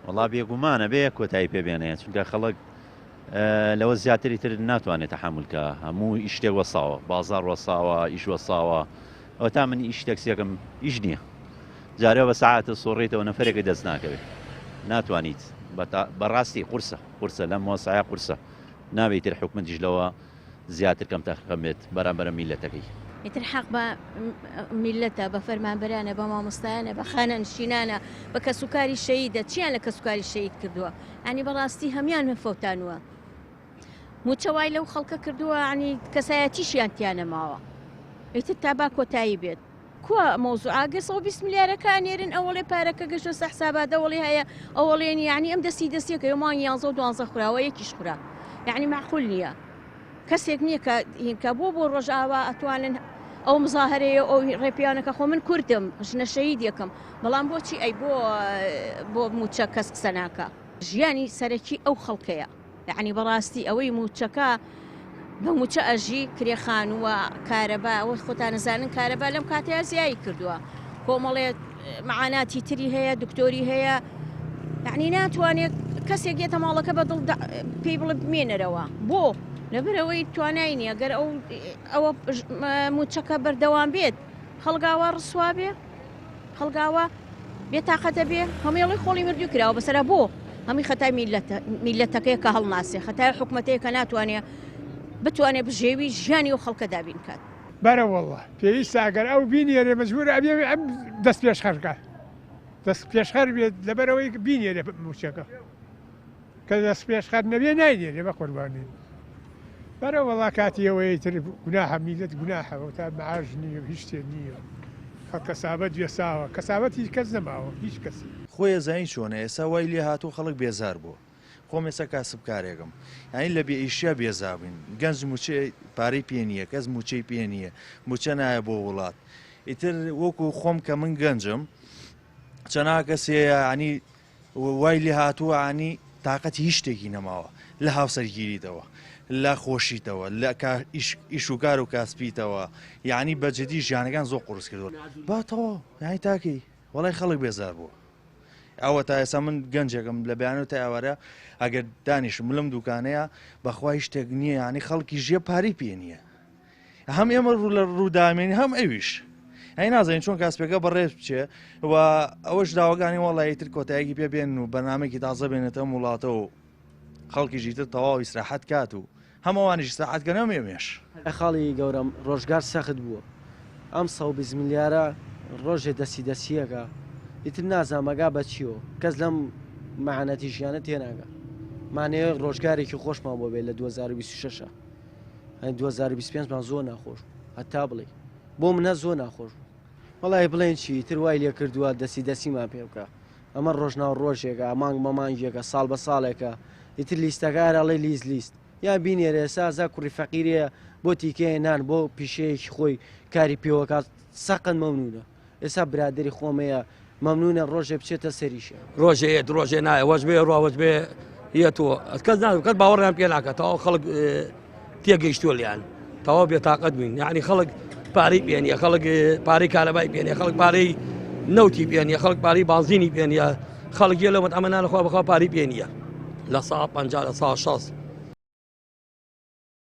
وڵا بێگومانە بێ کۆتایی پێبێنێت چونکە خەڵک لەوە زیاتری تر ناتوانێت تەحملکە هەموو ئیشتێک وەساوە بازار وەساوە ئیش وەساوە ئەو تا منی ئیش تەکسیەکەم ئیش نییە جارێ بە ساعتە سۆڕێتەوە نەفرێکی دەست ناکەوێت ناتوانیت بەڕاستی قورسە لەم مۆسایە قورسە نابێت تر حکومەتیش لەوە زیاتر کەم تەخەمێت بەرامبەر میلەتەکەی ئیتر حەق بە میلەتە بە فەرمانبەرانە بە مامۆستایانە بە خانەنشینانە بە کەسوکاری شەیدە چیان لە کەسوکاری شەید کردووە ئەنی بەڕاستی هەمان مەفەوتانوە موچەوای لەو خەڵکە کردووە عنی کەسایەتیشیان تیانە ماوە ئیتر تا با کۆتایی بێت کووە مۆزوعاگە 120 میلیارەکە نێرن ئەوڵێ پارەکە گەشتە سە حساباتە ئەوڵێ هەیە ئەوڵێنی یعنی ئەم دەستەکە یۆمان 11 و 12 خوراوە یەکیش خورا یعنی معقول نییە کەسێک نییە کە هینکە بۆ ڕۆژاوا ئەتوانن ئەو مزاهرەیە ئەو ڕێپیانەکە خۆ من کوردم ژنە شەید یەکەم بەڵام بۆچی ئەی بۆ موچە کەس قسە ناکە ژیانی سەرەکی ئەو خەڵکەیە یعنی بەڕاستی ئەوەی موچەکە بە موچە ئەژی کرێخانووە کارەبا ئەوە خۆتان نەزانن کارەبا لەم کاتەیە زیایی کردووە کۆمەڵێت معاناتی تری هەیە دکتۆری هەیە یعنی ناتوانێت کەسێک گێتە ماڵەکە بەدڵ پێی بڵێ بمێنەرەوە بۆ لەبەرەوەی توانای نییە گەر ئەوە موچەکە بەردەوام بێت خەڵگاوە ڕسوا بێ خەڵگاوە بێتاقەتە بێ هەمێڵی خۆڵی مردوو کراوە بەسەرە بۆ هەمی خەتای میلەتەکەی کە هەڵناسێ خەتای حکومەتەیە کە ناتوانێت بتوانێت بژێوی ژیانی و خەڵکە دابین کات بەرە وەڵڵا پێویستە ئەگەر ئەو بینێرێ مەجبورە ئەبێ دەست پێشخەرکە دەست پێشخەر بێت لەبەرەوەی بینێرێ موچەکە کە دەست پێشخەر نەبێ ناینێرێ بە قوربانی بەرە وەڵا کاتیەوەی تر گوناحە میلەت گوناحەوە تا مەعاش نییە هیچ شتێ نییە کەسابەت گوێساوە کەسابەت هیچ کەس نەماوە هیچ کەسی خۆی زین چۆنە ئێستا وای لێ هاتوو خەڵک بێزار بوو خۆم ئێستا کاسبکارێکم یعنی لە بێ ئیشیا بێزابووین گەنج موچە پارەی پێ نییە کەس موچەی پێ نییە موچە نایە بۆ وڵات ئیتر وەکو خۆم کە من گەنجم چەنا کەسێ ینی وای لێ هاتووە عنی تااقەتی هیچ شتێکی نەماوە لە هاوسەرگیریتەوە لە خۆشیتەوە لە ئیشوکار و کاسپیتەوە یعنی بەجددی ژیانەکان زۆر قورس کردوە باتەوە یانی تاکەی وەڵای خەڵک بێزار بووە ئەوە تا ئێستا من گەنجێکم لە بەیانەوە تا ئەوەرە ئەگەر دانیشم لەم دوکانەیە بەخوای شتێک نییە ینی خەڵکی ژێ پارەی پێ نییە هەم ئێمە لە ڕوودامێنی هەم ئەویش ئەی نازانین چۆن کاسپێکە بەڕێز بچێ و ئەوەش داواگانی وەڵی تر کۆتاییەکی پێبێن و بەنامێکی تازە بێنێتە وڵاتەوە و خەڵکیژی تر تەواو ئیسراحەت کات و هەمووانیش ئیسراحەتکە نەمێمێش خاڵی گەورەم ڕۆژگار سەخت بووە ئەم 120 میلیارە ڕۆژێ دەسیدەسیەکە ئیتر نازامەگا بە چیەوە کەس لەم مەعانەتی ژیانە تێناگە مانەیە ڕۆژگارێکی خۆشمان بۆ بێت لە 2026 2025 مان زۆر ناخۆش هەتا بڵێ بۆ منە زۆر ناخۆش وەڵای بڵێن چی تر وای لێ کردووە دەسیدەسیمان پێ بکە ئەمە ڕۆژناو ڕۆژێکە مانگ مەمانگێکە ساڵ بە ساڵێکە ئیتر لیستەکارەڵێ لیست یا بینێرە سازا کوڕی فەقیرەیە بۆ تیکەیە نان بۆ پیشەیەکی خۆی کاری پێوەکات سەقن مەمنونە ئێستا برادری خۆمەیە مەمنونە ڕۆژێ بچێتە سەریشە ڕۆژێت ڕۆژێ نایە وەش بێ ڕاوەش بێ هەتووە کەس کەس باوەڕیان پێ ناکات تەواو خەڵک تێگەیشتووە لیان تەواو بێتاقەت بووین یعنی خەڵک پارەی پێنیە خەڵک پارەی کارەبای پێنیە خەڵک پارەی نەوتی پێنیە خەڵک پارەی بازینی پێنیە خەڵک لەوەت ئەمە نانەخوا بەخوا پارەی پێنیە لە 150 لە 160